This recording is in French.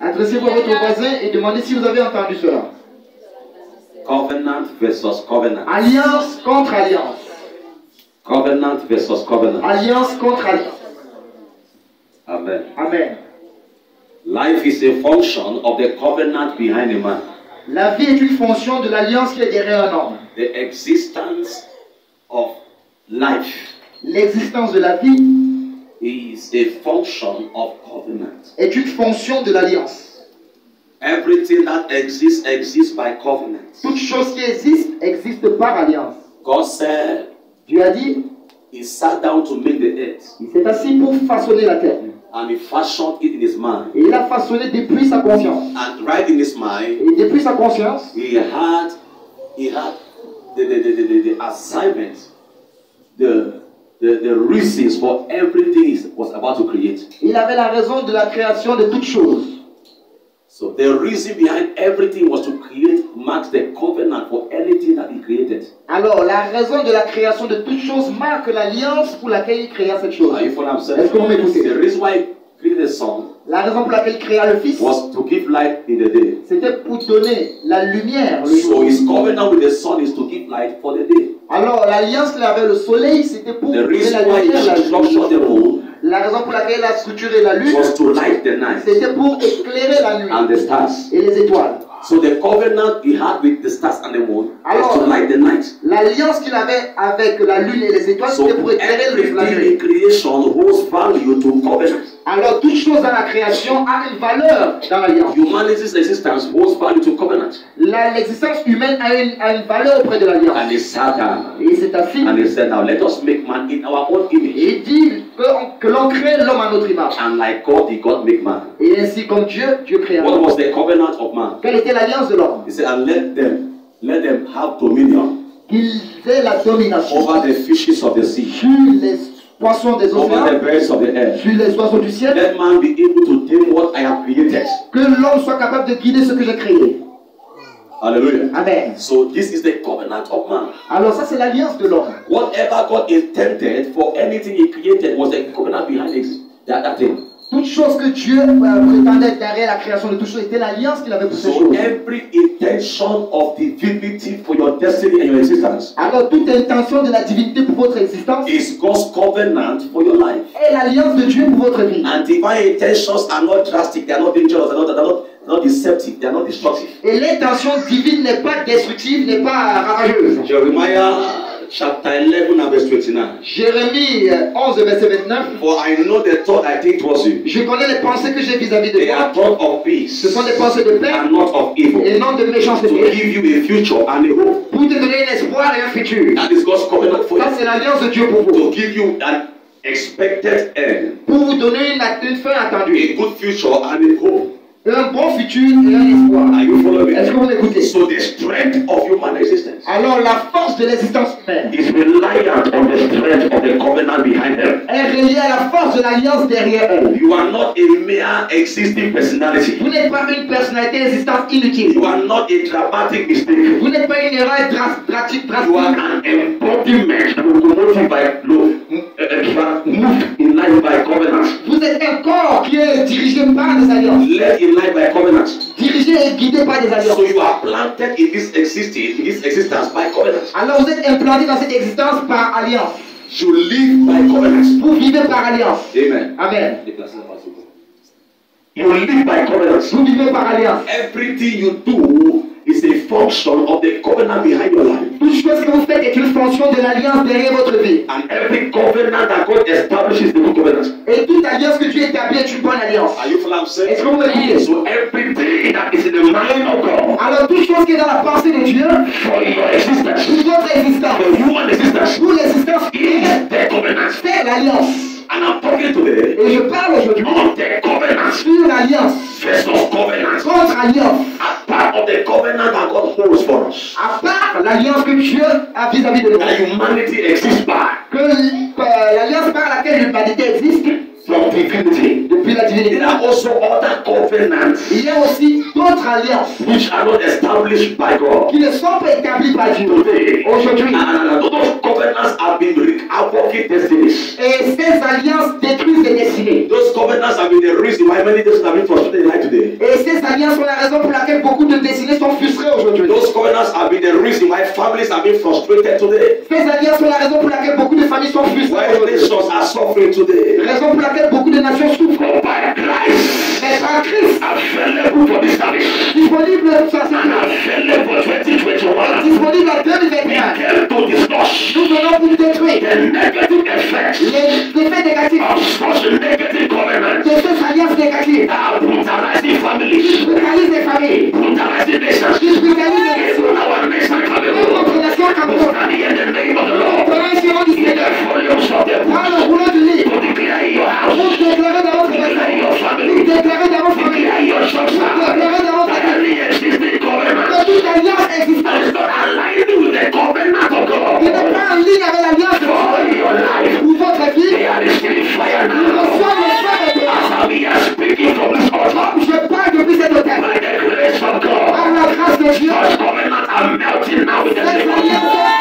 Adressez-vous à votre voisin et demandez si vous avez entendu cela. Covenant versus covenant. Alliance contre alliance. Covenant versus covenant. Alliance contre alliance. Amen. Amen. Life is a function of the covenant behind a man. La vie est une fonction de l'alliance qui est derrière un homme. The existence of life L'existence de la vie is a function of covenant. est une fonction de l'alliance. Everything that exists exists by covenant. Toute chose qui existe par alliance. God said Dieu a dit, he sat down to make the earth il s'est assis pour façonner la terre. and he fashioned it in his mind. Et il a façonné depuis sa conscience. And right in his mind, Et depuis sa conscience, he had the assignment, the reasons for everything he was about to create. il avait la raison de la création de toutes choses. So the reason behind everything was to create marks the covenant for anything that he created. Alors, la raison de la création de toutes choses marque l'alliance pour laquelle il créa cette chose. Are you following what I'm saying? Est-ce que vous m'écoutez? The reason why he created the sun La raison pour laquelle il créa le Fils, was to give light in the day. c'était pour donner la lumière le So jour. his covenant with the sun is to give light for the day. Alors, l'alliance qu'il avait le soleil, c'était pour The donner reason la why lumière la he structured the jour. moon La raison pour laquelle il a structuré la lune, was to light the night c'était pour éclairer la nuit and the stars. et les étoiles. So the covenant he had with the stars and the moon was Alors, to light the night. l'alliance qu'il avait avec la lune et les étoiles, So c'était pour éclairer la everything nuit. in creation holds value to covenant. Alors, toute chose dans la création a une valeur dans l'alliance. Humanity's existence holds value to covenant. L'existence humaine a une valeur auprès de l'alliance. And he sat down Et c'est ainsi. and he said, now let us make man in our own Et image. il dit que l'on crée l'homme à notre image. And like God, did God make man. Et ainsi comme Dieu, Dieu créa What l'homme. was the covenant of man? Quelle était l'alliance de l'homme? He said, and let them have dominion Qu'il ait la domination over the fishes of the sea, sur les poissons des over the océans, birds of the air. sur les oiseaux du ciel. Let man be able to tame what I have created. Que l'homme soit capable de guider ce que j'ai créé. Hallelujah. Amen. So this is the covenant of man. Alors ça c'est l'alliance de l'homme. Whatever God intended for anything he created was the covenant behind it, that thing. Toute chose que Dieu prétendait derrière la création de toutes choses était l'alliance qu'il avait pour ces So choses. every intention of divinity for your destiny and your existence Alors toute intention de la divinité pour votre existence is God's covenant for your life. est l'alliance de Dieu pour votre vie. And divine intentions are not drastic, they are not dangerous, they're not deceptive, they are not destructive. Et l'intention divine n'est pas destructive, n'est pas ravageuse. Jeremiah chapter 11 and verse 29. Jérémie 11 verset 29. For I know the thought I think towards you. Je connais les pensées que j'ai vis-à-vis de They are toi. thought of peace Ce sont des pensées de paix and not of evil, et non de to méchanceté. give you a future and a hope. Pour te donner un espoir et un futur. That is God's covenant for Ça you. c'est l'alliance de Dieu pour To vous. give you an expected end, Pour vous donner une fin attendue. a good future and a hope. Un bon futur et un espoir. Are you following Est-ce que me? vous m'écoutez? So the strength of human existence Alors la force de l'existence humaine is reliant on the strength of the covenant behind them. est reliée à la force de l'alliance derrière elle. You are not a mere existing personality. Vous n'êtes pas une personnalité existante inutile. You are not a dramatic mistake. Vous n'êtes pas une erreur drastique. You are an embodiment locomotive by moved in life by covenant. Vous êtes un corps qui est dirigé par des alliances. Led in life by covenant. Dirigé et guidé par des alliances. So you are planted in this existence by covenant. Alors vous êtes implanté dans cette existence par alliance. You live by covenant. Vous vivez par alliance. Amen. Amen. You live by covenant. Vous vivez par alliance. Everything you do is a function of the covenant behind your life. Toute chose que vous faites est une fonction de l'alliance derrière votre vie. And every covenant that God establishes the good covenant. Et toute alliance que Dieu établit est une bonne alliance. Are you following what I'm saying? Est-ce que vous m'écoutez? So everything that is in the mind of God Alors toute chose qui est dans la pensée de Dieu, for your existence, pour votre existence, for human existence, pour l'existence is humaine, the covenant. c'est l'alliance. And I'm talking today Et je parle aujourd'hui of the covenant sur l'alliance, versus covenant. contre alliance, A part of the covenant that God holds for us. à part l'alliance que Dieu a vis-à-vis de nous. That humanity exists by Que l'alliance par laquelle l'humanité existe from divinity. depuis la divinité. There are also other covenants Il y a aussi d'autres alliances which are not established by God. qui ne sont pas établies par Dieu. Today, Aujourd'hui. and those covenants have been havoking destinies. Et ces alliances détruisent les destinées. Those covenants have been the reason why many Christians have been frustrated in life today. Et covenants have been the reason why families have been frustrated today. Ces alliances sont la raison pour laquelle beaucoup de familles sont frustrées. Why nations are suffering today. Raison pour laquelle beaucoup de nations souffrent. For by Christ Mais par Christ, available for this service. disponible sur cette And available 2021. disponible en 2021. Came to discuss Nous venons pour détruire the negative effects les effets négatifs of such negative covenants de ces alliances négatives that are brutalizing qui families, brutalisent les familles, brutalizing nations. qui brutalisent les nations. Even our nation Même Cameroon, notre nation Cameroun, standing in the name of the Lord, prenons un serment du in Seigneur, the volumes of the dans book, le rouleau du livre, to declare in your pour house, déclarer dans votre declare in maison, your pour family, déclarer dans votre famille, declare in your church, pour déclarer dans votre that église, any existing covenant que toute alliance existante is not aligned with the covenant of qui n'est God pas en ligne avec l'alliance de for Dieu your life. pour votre vie, They are receiving fire nous now. reçoivons le feu de Dieu. As we are speaking from this altar, Je parle depuis cette hôtel. by the grace of God, Par la grâce de Dieu, such covenants are melting now in the cette name of alliance Jesus.